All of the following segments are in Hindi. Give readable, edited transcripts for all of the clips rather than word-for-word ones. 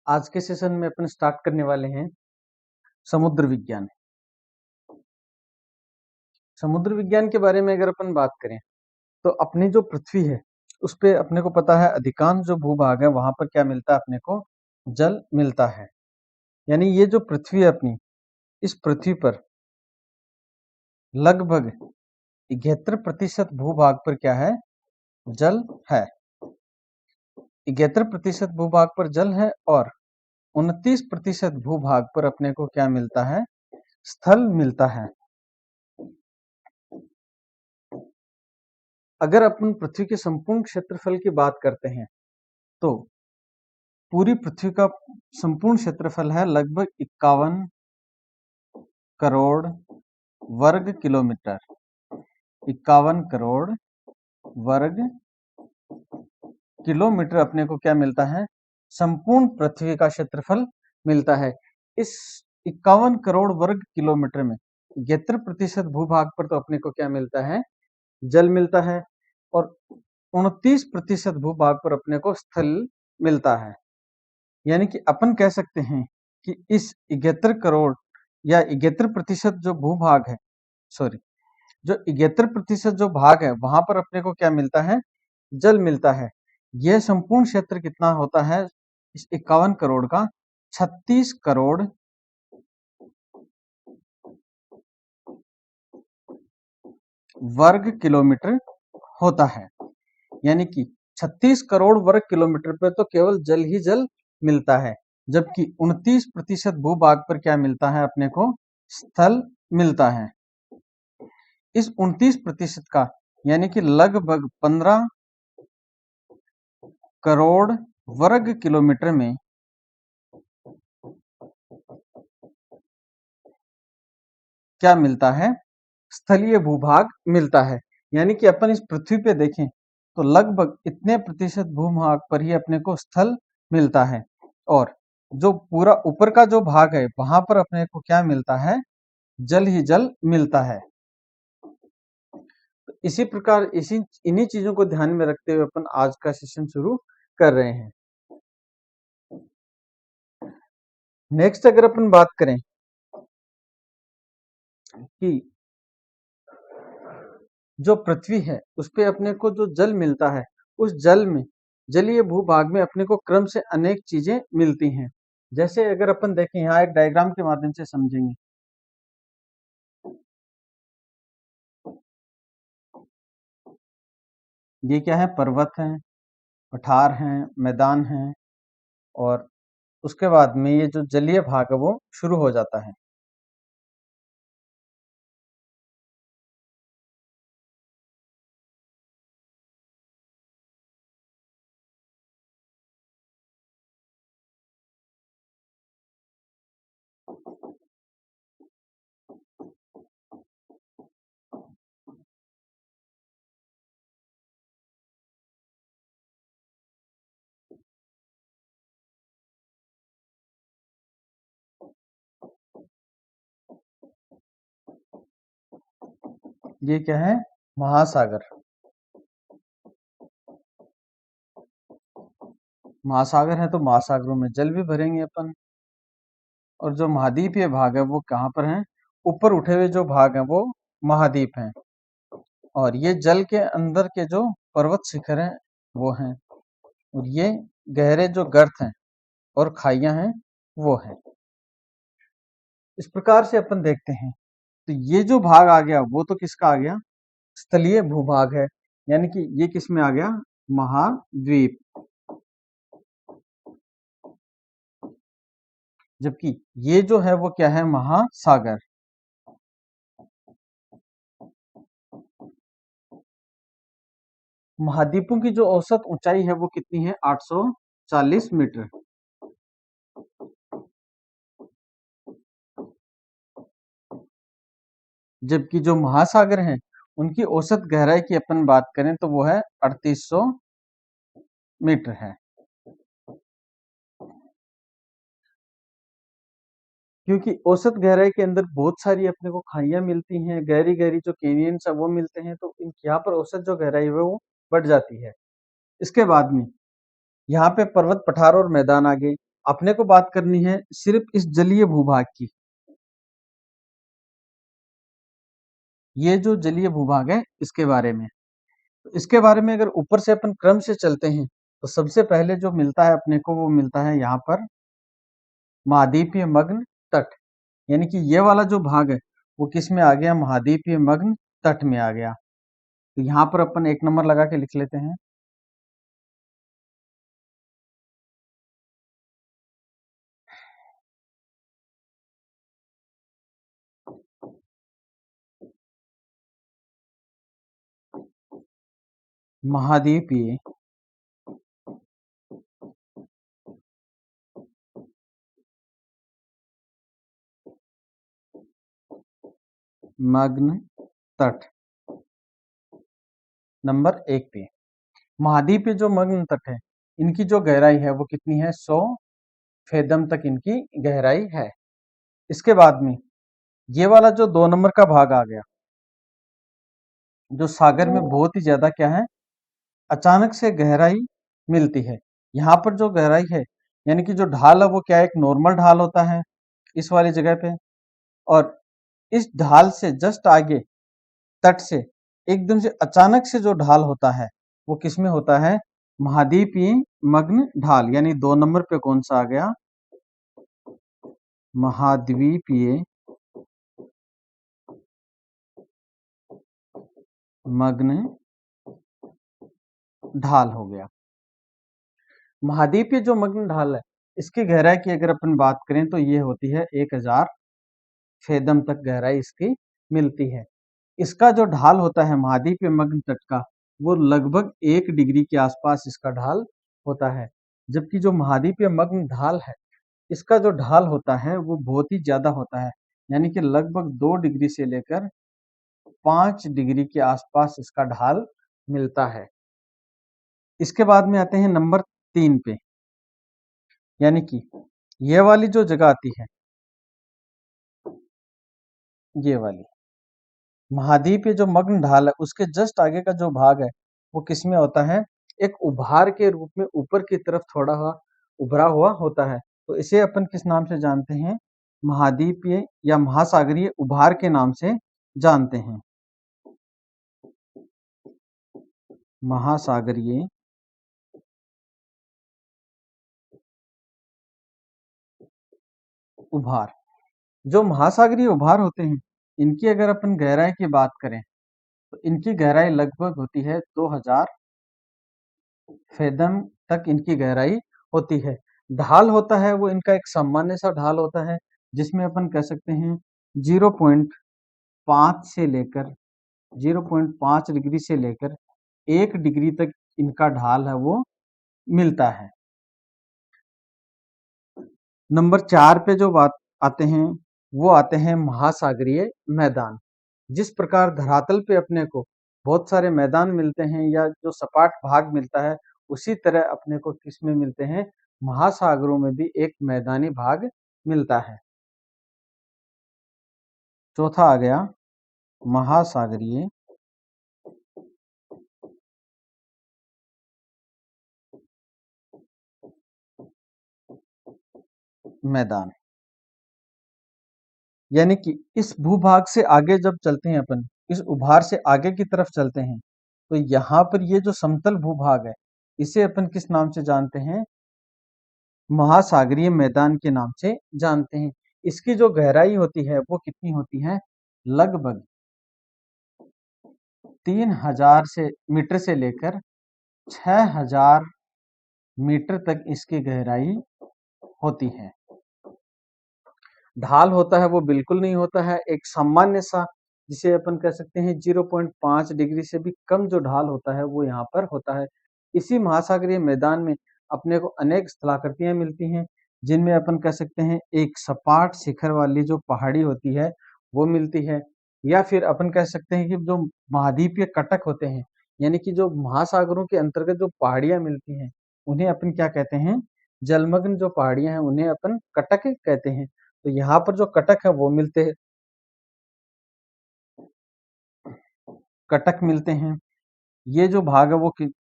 आज के सेशन में अपन स्टार्ट करने वाले हैं समुद्र विज्ञान। समुद्र विज्ञान के बारे में अगर अपन बात करें तो अपनी जो पृथ्वी है उस पे अपने को पता है अधिकांश जो भूभाग है वहां पर क्या मिलता है, अपने को जल मिलता है। यानी ये जो पृथ्वी है अपनी, इस पृथ्वी पर लगभग 71% भूभाग पर क्या है, जल है। 71% भूभाग पर जल है और 29% भूभाग पर अपने को क्या मिलता है, स्थल मिलता है। अगर अपन पृथ्वी के संपूर्ण क्षेत्रफल की बात करते हैं तो पूरी पृथ्वी का संपूर्ण क्षेत्रफल है लगभग 51 करोड़ वर्ग किलोमीटर। 51 करोड़ वर्ग किलोमीटर अपने को क्या मिलता है, संपूर्ण पृथ्वी का क्षेत्रफल मिलता है। इस 51 करोड़ वर्ग किलोमीटर में 71% भूभाग पर तो अपने को क्या मिलता है, जल मिलता है और 29% भूभाग पर अपने को स्थल मिलता है। यानी कि अपन कह सकते हैं कि इस 71 करोड़ या 71% जो भूभाग है, सॉरी, जो 71% जो भाग है वहां पर अपने को क्या मिलता है, जल मिलता है। यह संपूर्ण क्षेत्र कितना होता है इस 51 करोड़ का, 36 करोड़ वर्ग किलोमीटर होता है। यानी कि 36 करोड़ वर्ग किलोमीटर पे तो केवल जल ही जल मिलता है, जबकि 29% भूभाग पर क्या मिलता है, अपने को स्थल मिलता है। इस 29% का यानी कि लगभग 15 करोड़ वर्ग किलोमीटर में क्या मिलता है, स्थलीय भूभाग मिलता है। यानी कि अपन इस पृथ्वी पे देखें तो लगभग इतने प्रतिशत भूभाग पर ही अपने को स्थल मिलता है और जो पूरा ऊपर का जो भाग है वहां पर अपने को क्या मिलता है, जल ही जल मिलता है। तो इसी प्रकार इन्हीं चीजों को ध्यान में रखते हुए अपन आज का सेशन शुरू कर रहे हैं। नेक्स्ट अगर अपन बात करें कि जो पृथ्वी है उस पे अपने को जो जल मिलता है, उस जल में जलीय भूभाग में अपने को क्रम से अनेक चीजें मिलती हैं। जैसे अगर अपन देखें, यहाँ एक डायग्राम के माध्यम से समझेंगे। ये क्या है, पर्वत है, पठार हैं, मैदान हैं और उसके बाद में ये जो जलीय भाग है वो शुरू हो जाता है। ये क्या है, महासागर। महासागर है तो महासागरों में जल भी भरेंगे अपन। और जो महाद्वीपीय भाग है वो कहाँ पर है, ऊपर उठे हुए जो भाग है वो महाद्वीप हैं और ये जल के अंदर के जो पर्वत शिखर हैं वो हैं और ये गहरे जो गर्त हैं और खाइयां हैं वो हैं। इस प्रकार से अपन देखते हैं तो ये जो भाग आ गया वो तो किसका आ गया, स्थलीय भूभाग है। यानी कि ये किस में आ गया, महाद्वीप। जबकि ये जो है वो क्या है, महासागर। महाद्वीपों की जो औसत ऊंचाई है वो कितनी है, 840 मीटर। जबकि जो महासागर हैं उनकी औसत गहराई की अपन बात करें तो वो है 3800 मीटर है। क्योंकि औसत गहराई के अंदर बहुत सारी अपने को खाइयां मिलती हैं, गहरी गहरी जो कैनियंस है वो मिलते हैं, तो यहाँ पर औसत जो गहराई है वो बढ़ जाती है। इसके बाद में यहाँ पे पर्वत पठार और मैदान आ गए। अपने को बात करनी है सिर्फ इस जलीय भूभाग की। ये जो जलीय भूभाग है इसके बारे में, इसके बारे में अगर ऊपर से अपन क्रम से चलते हैं तो सबसे पहले जो मिलता है अपने को वो मिलता है यहाँ पर महाद्वीपीय मग्न तट। यानी कि ये वाला जो भाग है वो किस में आ गया, महाद्वीपीय मग्न तट में आ गया। तो यहाँ पर अपन 1 नंबर लगा के लिख लेते हैं। महाद्वीपीय मग्न तट नंबर 1 पे। महाद्वीपीय जो मग्न तट है इनकी जो गहराई है वो कितनी है, 100 फेदम तक इनकी गहराई है। इसके बाद में ये वाला जो 2 नंबर का भाग आ गया, जो सागर में बहुत ही ज्यादा क्या है, अचानक से गहराई मिलती है। यहाँ पर जो गहराई है यानी कि जो ढाल है वो क्या है, एक नॉर्मल ढाल होता है इस वाली जगह पे, और इस ढाल से जस्ट आगे तट से एकदम से अचानक से जो ढाल होता है वो किसमें होता है, महाद्वीपीय मग्न ढाल। यानी 2 नंबर पे कौन सा आ गया, महाद्वीपीय मग्न ढाल हो गया। महाद्वीपीय जो मग्न ढाल है इसकी गहराई की अगर अपन बात करें तो ये होती है 1000 फेदम तक गहराई इसकी मिलती है। इसका जो ढाल होता है महाद्वीपीय मग्न तट का वो लगभग 1 डिग्री के आसपास इसका ढाल होता है। जबकि जो महाद्वीपीय मग्न ढाल है इसका जो ढाल होता है वो बहुत ही ज्यादा होता है, यानी कि लगभग 2 डिग्री से लेकर 5 डिग्री के आसपास इसका ढाल मिलता है। इसके बाद में आते हैं नंबर 3 पे, यानी कि ये वाली जो जगह आती है, ये वाली महाद्वीपीय जो मग्न ढाल है उसके जस्ट आगे का जो भाग है वो किसमें होता है, एक उभार के रूप में ऊपर की तरफ थोड़ा उभरा हुआ होता है। तो इसे अपन किस नाम से जानते हैं, महाद्वीपीय या महासागरीय उभार के नाम से जानते हैं। महासागरीय उभार, जो महासागरीय उभार होते हैं इनकी अगर अपन गहराई की बात करें तो इनकी गहराई लगभग होती है 2000 फेदम तक इनकी गहराई होती है। ढाल होता है वो इनका एक सामान्य सा ढाल होता है जिसमें अपन कह सकते हैं 0.5 से लेकर 0.5 डिग्री से लेकर 1 डिग्री तक इनका ढाल है वो मिलता है। नंबर 4 पे जो बात आते हैं वो आते हैं महासागरीय मैदान। जिस प्रकार धरातल पे अपने को बहुत सारे मैदान मिलते हैं या जो सपाट भाग मिलता है, उसी तरह अपने को किसमें मिलते हैं, महासागरों में भी एक मैदानी भाग मिलता है। चौथा आ गया महासागरीय मैदान। यानी कि इस भूभाग से आगे जब चलते हैं अपन, इस उभार से आगे की तरफ चलते हैं, तो यहाँ पर ये जो समतल भूभाग है इसे अपन किस नाम से जानते हैं, महासागरीय मैदान के नाम से जानते हैं। इसकी जो गहराई होती है वो कितनी होती है, लगभग 3000 से मीटर से लेकर 6000 मीटर तक इसकी गहराई होती है। ढाल होता है वो बिल्कुल नहीं होता है, एक सामान्य सा जिसे अपन कह सकते हैं 0.5 डिग्री से भी कम जो ढाल होता है वो यहाँ पर होता है। इसी महासागरीय मैदान में अपने को अनेक स्थलाकृतियां मिलती हैं जिनमें अपन कह सकते हैं एक सपाट शिखर वाली जो पहाड़ी होती है वो मिलती है, या फिर अपन कह सकते हैं कि जो महाद्वीपीय कटक होते हैं, यानी कि जो महासागरों के अंतर्गत जो पहाड़ियां मिलती हैं उन्हें अपन क्या कहते हैं, जलमग्न जो पहाड़ियां हैं उन्हें अपन कटक कहते हैं। तो यहाँ पर जो कटक है वो मिलते हैं, कटक मिलते हैं। ये जो भाग है वो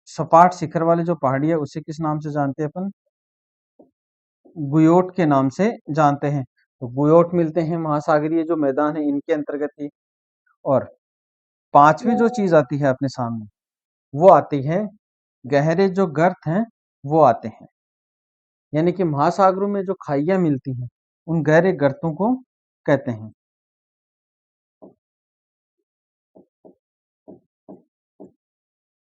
सपाट शिखर वाले जो पहाड़ी है उसे किस नाम से जानते हैं अपन, गुयोट के नाम से जानते हैं। तो गुयोट मिलते हैं महासागरीय जो मैदान है इनके अंतर्गत ही। और पांचवी जो चीज आती है अपने सामने, वो आती है गहरे जो गर्त हैं वो आते हैं। यानी कि महासागरों में जो खाइयां मिलती हैं उन गहरे गर्तों को कहते हैं।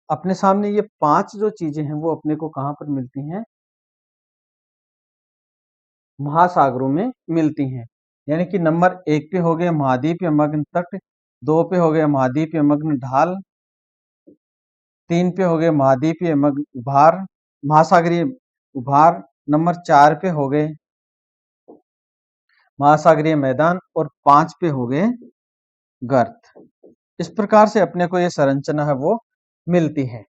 अपने सामने ये पांच जो चीजें हैं वो अपने को कहाँ पर मिलती हैं? महासागरों में मिलती हैं। यानी कि नंबर एक पे हो गए महाद्वीपीय मग्न तट, दो पे हो गए महाद्वीपीय मग्न ढाल, तीन पे हो गए महाद्वीपीय मग्न उभार, महासागरीय उभार, नंबर चार पे हो गए महासागरीय मैदान, और पांच पे हो गए गर्त। इस प्रकार से अपने को ये संरचना है वो मिलती है।